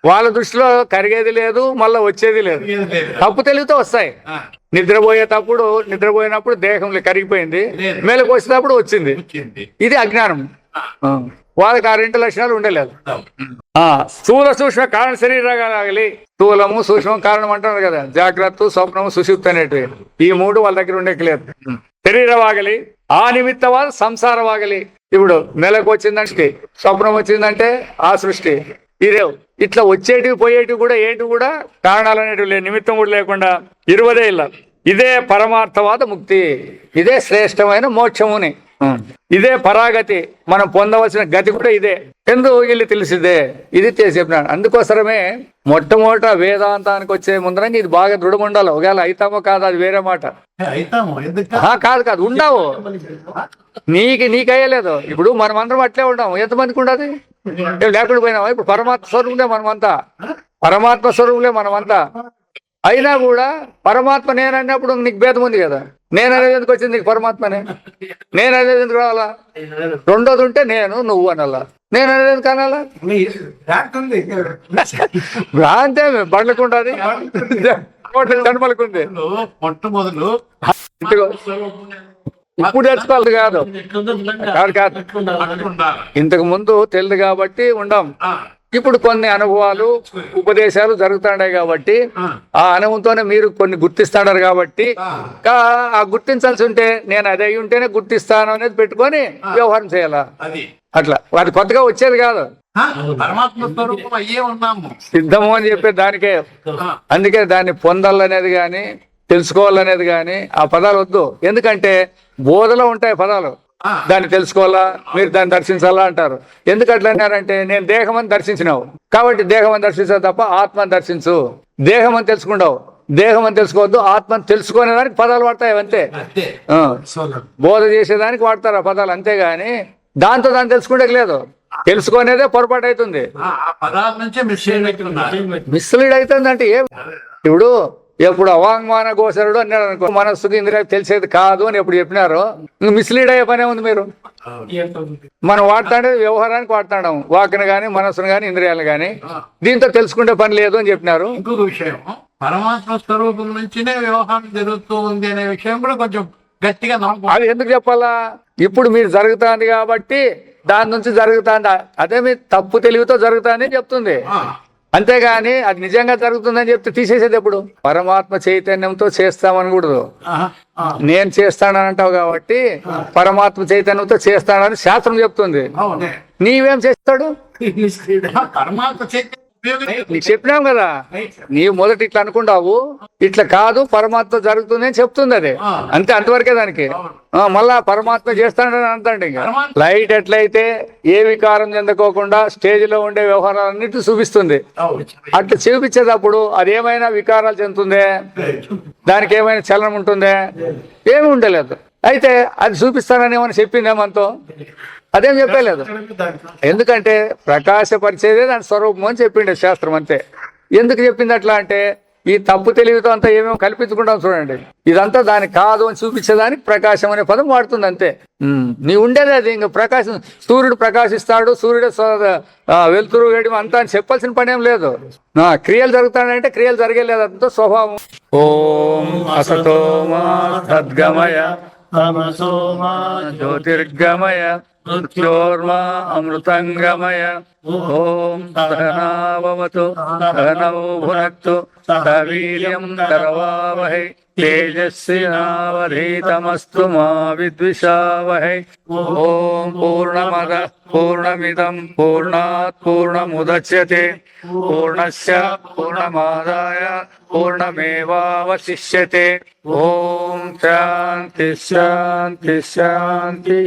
వాళ్ళ దృష్టిలో కరిగేది లేదు, మళ్ళీ వచ్చేది లేదు. తప్పు తెలివితో వస్తాయి. నిద్రపోయినప్పుడు దేహం కరిగిపోయింది, మేలకు వచ్చేటప్పుడు వచ్చింది. ఇది అజ్ఞానం. వాళ్ళకి ఆ రెండు లక్షణాలు ఉండలేదు. స్థూల సూక్ష్మ కారణ శరీరాగలి. స్థూలము సూక్ష్మం కారణం అంటారు కదా, జాగ్రత్త స్వప్నము సుషుప్తి అనేటివి. ఈ మూడు వాళ్ళ దగ్గర ఉండేకలేదు. శరీరవాగలి ఆ నిమిత్తవాద సంసారవాగలి. ఇప్పుడు నెలకు వచ్చిందంటే స్వప్నం వచ్చిందంటే ఆ సృష్టి. ఇదే ఇట్లా వచ్చేటివి పోయేటివి కూడా ఏంటి కూడా కారణాలు అనేటివి లేదు, నిమిత్తం కూడా లేకుండా 20 ఇళ్ళ. ఇదే పరమార్థవాద ముక్తి, ఇదే శ్రేష్టమైన మోక్షముని, ఇదే పరాగతి. మనం పొందవలసిన గతి కూడా ఇదే. ఎందుకు వీళ్ళు తెలిసిదే ఇది చెప్పినాడు. అందుకోసమే మొట్టమొదట వేదాంతానికి వచ్చే ముందరంగా ఇది బాగా దృఢం ఉండాలి. ఒకవేళ అయితామో కాదు అది వేరే మాట. కాదు ఉండవు, నీకయ్యలేదు. ఇప్పుడు మనం అందరం అట్లే ఉన్నాము. ఎంతమందికి ఉండదు? లేకుండా పోయినామా? ఇప్పుడు పరమాత్మ స్వరూపులే మనమంతా, పరమాత్మ స్వరూపులే మనమంతా. అయినా కూడా పరమాత్మ నేనన్నప్పుడు నీకు భేదం ఉంది కదా. నేను అనేది ఎందుకు వచ్చింది నీకు? పరమాత్మనే నేను అనేది ఎందుకు రావాలా? రెండోది ఉంటే నేను నువ్వు అనాలా. నేను అనేది ఎందుకు అనాలా? భ్రాంతే బండ్లకు ఉంటుంది, జన్మలకు ఉంది. మొట్టమొదలు ఇప్పుడు తెచ్చుకోవాలి కాదు. ఇంతకు ముందు తెలియదు కాబట్టి ఉండం. ఇప్పుడు కొన్ని అనుభవాలు ఉపదేశాలు జరుగుతున్నాయి కాబట్టి ఆ అనుభవంతోనే మీరు కొన్ని గుర్తిస్తాడారు కాబట్టి ఆ గుర్తించాల్సి ఉంటే నేను అదే ఉంటేనే గుర్తిస్తాను అనేది పెట్టుకొని వ్యవహారం చేయాలా. అట్లా అది కొత్తగా వచ్చేది కాదు. పరమాత్మ స్వరూపం అయ్యే ఉన్నాము, సిద్ధము అని చెప్పే దానికే. అందుకే దాన్ని పొందాలనేది కానీ తెలుసుకోవాలనేది కానీ ఆ పదాలు వద్దు. ఎందుకంటే బోధలో ఉంటాయి పదాలు. దాన్ని తెలుసుకోవాలా, మీరు దాన్ని దర్శించాలా అంటారు. ఎందుకు అట్లా అన్నారంటే, నేను దేహం అని దర్శించినావు కాబట్టి దేహం అని దర్శించావు తప్ప ఆత్మని దర్శించు. దేహం అని తెలుసుకుంటావు, దేహం అని తెలుసుకోవద్దు. ఆత్మని తెలుసుకునేదానికి పదాలు వాడతాయి అంతే. బోధ చేసేదానికి వాడతారు ఆ పదాలు, అంతేగాని దాంతో దాన్ని తెలుసుకుంటే లేదు. తెలుసుకునేదే పొరపాటు అవుతుంది. ఆ పదాల నుంచే మిస్టేక్ అవుతున్నారు. మిస్లీడ్ అవుతుంది అంటే ఏం ఇప్పుడు ఎప్పుడు అవాంగ్మాన గోచరుడు అన్నాడు అనుకో, మనస్సుకి ఇంద్రియాలకు తెలిసేది కాదు అని ఎప్పుడు చెప్పినారో మిస్లీడ్ అయ్యే పనే ఉంది. మీరు మనం వాడుతాడే వ్యవహారానికి వాడుతాం, వాక్ని గాని మనస్సును గాని ఇంద్రియాలను గాని, దీంతో తెలుసుకుంటే పని లేదు అని చెప్పినారు. ఇంకొక విషయం, పరమాత్మ స్వరూపం నుంచినే వ్యవహారం జరుగుతూ ఉంది అనే విషయం కూడా కొంచెం గట్టిగా నమ్మకం. అది ఎందుకు చెప్పాలా? ఇప్పుడు మీరు జరుగుతుంది కాబట్టి దాని నుంచి జరుగుతుంది, అదే మీ తప్పు తెలివితో జరుగుతుంది చెప్తుంది. అంతేగాని అది నిజంగా జరుగుతుందని చెప్తే తీసేసేది ఎప్పుడు? పరమాత్మ చైతన్యంతో చేస్తామని కూడదు. నేను చేస్తానని అంటావు కాబట్టి పరమాత్మ చైతన్యంతో చేస్తానని శాస్త్రం చెప్తుంది. నీవేం చేస్తాడు? పరమాత్మ చైతన్యం నీకు చెప్పినాం కదా, నీవు మొదట ఇట్లా అనుకుంటావు, ఇట్లా కాదు పరమాత్మ జరుగుతుంది అని చెప్తుంది. అది అంతే, అంతవరకే దానికి. మళ్ళా పరమాత్మ చేస్తాడని అంటాడు. ఇంకా లైట్ ఎట్లయితే ఏ వికారం చెందుకోకుండా స్టేజ్ లో ఉండే వ్యవహారాలన్నిటి చూపిస్తుంది, అట్లా చూపించేటప్పుడు అది ఏమైనా వికారాలు చెందుతుందే, దానికి ఏమైనా చలనం ఉంటుందే? ఏమి ఉండలేదు. అయితే అది చూపిస్తానని ఏమైనా చెప్పిందేమంతో? అదేం చెప్పలేదు. ఎందుకంటే ప్రకాశపరిచేదే దాని స్వరూపం అని చెప్పిండే శాస్త్రం, అంతే. ఎందుకు చెప్పింది అట్లా అంటే, ఈ తప్పు తెలివితో అంతా ఏమేమి కల్పించుకుంటాం చూడండి, ఇదంతా దాని కాదు అని చూపించేదానికి ప్రకాశం అనే పదం వాడుతుంది, అంతే. నీ ఉండేది అది. ఇంకా ప్రకాశం, సూర్యుడు ప్రకాశిస్తాడు, సూర్యుడు వెలుతురు వేయడం అంతా అని చెప్పాల్సిన పని ఏం లేదు. క్రియలు జరుగుతాడంటే క్రియలు జరిగేలేదు, అంతా స్వభావం. ఓం అసతో మా సద్గమయ తమసో మా జ్యోతిర్గమయ మృత్యోర్మా అమృతంగమయ. ఓం సహనావతు సహనౌ భునక్తు సహ వీర్యం కరవావహై తేజస్వినావధీతమస్తు మా విద్విషావహై. ఓం పూర్ణమద పూర్ణమిదం పూర్ణాత్ పూర్ణముదచ్యతే పూర్ణస్య పూర్ణమాదాయ పూర్ణమేవావశిష్యతే. ఓం శాంతి శాంతి శాంతి.